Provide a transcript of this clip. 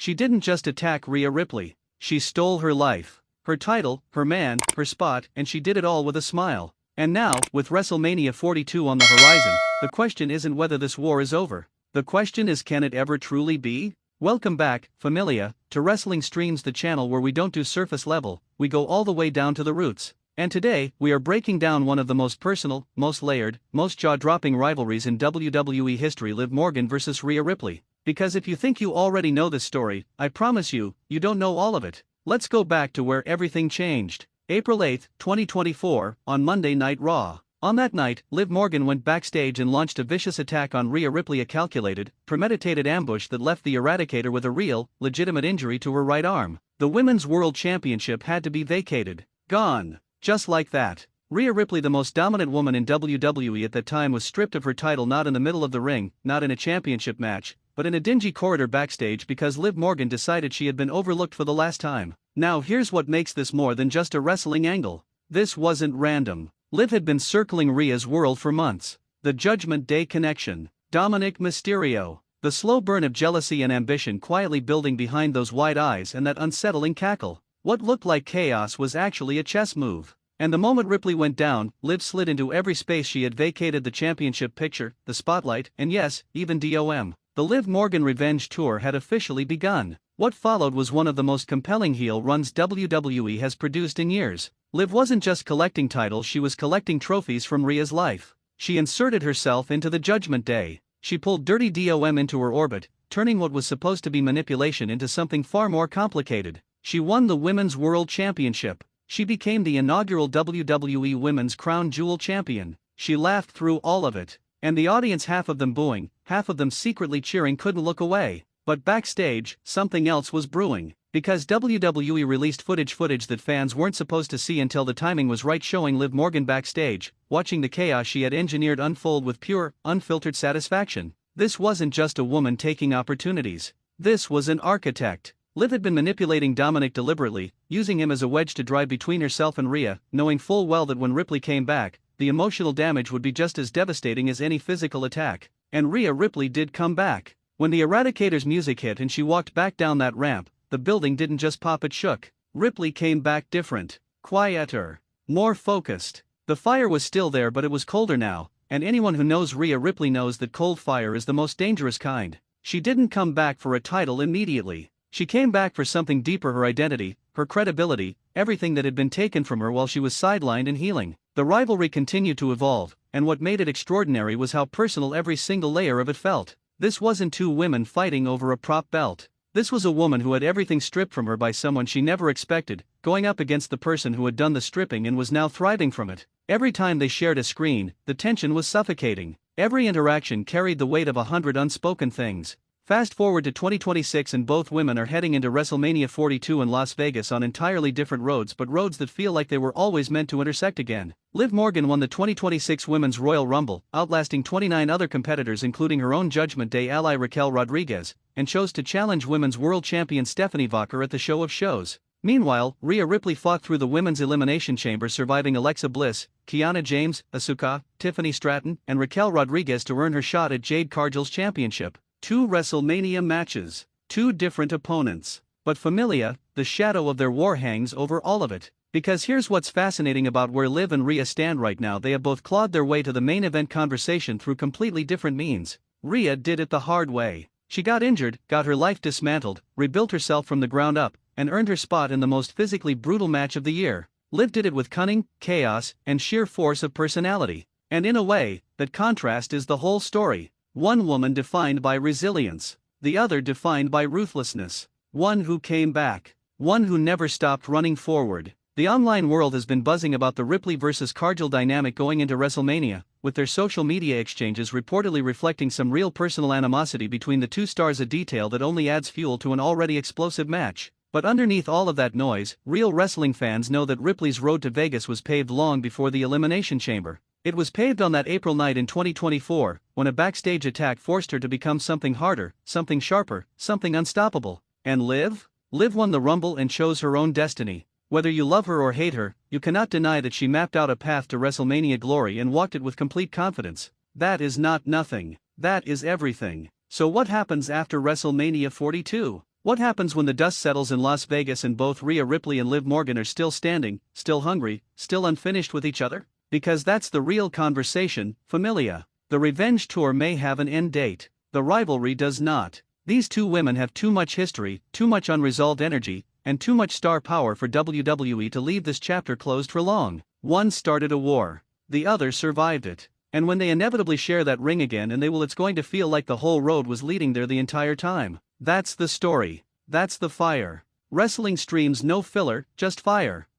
She didn't just attack Rhea Ripley, she stole her life, her title, her man, her spot, and she did it all with a smile. And now, with WrestleMania 42 on the horizon, the question isn't whether this war is over. The question is, can it ever truly be? Welcome back, familia, to Wrestling Streams, the channel where we don't do surface level, we go all the way down to the roots. And today, we are breaking down one of the most personal, most layered, most jaw-dropping rivalries in WWE history, Liv Morgan versus Rhea Ripley. Because if you think you already know this story, I promise you, you don't know all of it. Let's go back to where everything changed. April 8, 2024, on Monday Night Raw. On that night, Liv Morgan went backstage and launched a vicious attack on Rhea Ripley, a calculated, premeditated ambush that left the Eradicator with a real, legitimate injury to her right arm. The Women's World Championship had to be vacated. Gone. Just like that. Rhea Ripley, the most dominant woman in WWE at that time, was stripped of her title, not in the middle of the ring, not in a championship match, but in a dingy corridor backstage because Liv Morgan decided she had been overlooked for the last time. Now here's what makes this more than just a wrestling angle. This wasn't random. Liv had been circling Rhea's world for months. The Judgment Day connection. Dominic Mysterio. The slow burn of jealousy and ambition quietly building behind those wide eyes and that unsettling cackle. What looked like chaos was actually a chess move. And the moment Ripley went down, Liv slid into every space she had vacated: the championship picture, the spotlight, and yes, even DOM. The Liv Morgan Revenge Tour had officially begun. What followed was one of the most compelling heel runs WWE has produced in years. Liv wasn't just collecting titles, she was collecting trophies from Rhea's life. She inserted herself into the Judgment Day. She pulled dirty DOM into her orbit, turning what was supposed to be manipulation into something far more complicated. She won the Women's World Championship. She became the inaugural WWE Women's Crown Jewel Champion. She laughed through all of it. And the audience, half of them booing, half of them secretly cheering, couldn't look away. But backstage, something else was brewing. Because WWE released footage that fans weren't supposed to see until the timing was right, showing Liv Morgan backstage, watching the chaos she had engineered unfold with pure, unfiltered satisfaction. This wasn't just a woman taking opportunities. This was an architect. Liv had been manipulating Dominic deliberately, using him as a wedge to drive between herself and Rhea, knowing full well that when Ripley came back, the emotional damage would be just as devastating as any physical attack. And Rhea Ripley did come back. When the Eradicator's music hit and she walked back down that ramp, the building didn't just pop, it shook. Ripley came back different, quieter, more focused. The fire was still there, but it was colder now, and anyone who knows Rhea Ripley knows that cold fire is the most dangerous kind. She didn't come back for a title immediately. She came back for something deeper: her identity, her credibility, everything that had been taken from her while she was sidelined and healing. The rivalry continued to evolve, and what made it extraordinary was how personal every single layer of it felt. This wasn't two women fighting over a prop belt. This was a woman who had everything stripped from her by someone she never expected, going up against the person who had done the stripping and was now thriving from it. Every time they shared a screen, the tension was suffocating. Every interaction carried the weight of 100 unspoken things. Fast forward to 2026 and both women are heading into WrestleMania 42 in Las Vegas on entirely different roads, but roads that feel like they were always meant to intersect again. Liv Morgan won the 2026 Women's Royal Rumble, outlasting 29 other competitors including her own Judgment Day ally Raquel Rodriguez, and chose to challenge Women's World Champion Stephanie Vacher at the Show of Shows. Meanwhile, Rhea Ripley fought through the Women's Elimination Chamber, surviving Alexa Bliss, Kiana James, Asuka, Tiffany Stratton, and Raquel Rodriguez to earn her shot at Jade Cargill's championship. 2 WrestleMania matches, 2 different opponents. But familia, the shadow of their war hangs over all of it. Because here's what's fascinating about where Liv and Rhea stand right now: they have both clawed their way to the main event conversation through completely different means. Rhea did it the hard way. She got injured, got her life dismantled, rebuilt herself from the ground up, and earned her spot in the most physically brutal match of the year. Liv did it with cunning, chaos, and sheer force of personality. And in a way, that contrast is the whole story. One woman defined by resilience, the other defined by ruthlessness. One who came back, one who never stopped running forward. The online world has been buzzing about the Ripley versus Cargill dynamic going into WrestleMania, with their social media exchanges reportedly reflecting some real personal animosity between the two stars, a detail that only adds fuel to an already explosive match. But underneath all of that noise, real wrestling fans know that Ripley's road to Vegas was paved long before the Elimination Chamber. It was paved on that April night in 2024, when a backstage attack forced her to become something harder, something sharper, something unstoppable. And Liv? Liv won the Rumble and chose her own destiny. Whether you love her or hate her, you cannot deny that she mapped out a path to WrestleMania glory and walked it with complete confidence. That is not nothing. That is everything. So what happens after WrestleMania 42? What happens when the dust settles in Las Vegas and both Rhea Ripley and Liv Morgan are still standing, still hungry, still unfinished with each other? Because that's the real conversation, familia. The revenge tour may have an end date. The rivalry does not. These two women have too much history, too much unresolved energy, and too much star power for WWE to leave this chapter closed for long. One started a war. The other survived it. And when they inevitably share that ring again, it's going to feel like the whole road was leading there the entire time. That's the story. That's the fire. Wrestling streams no filler, just fire.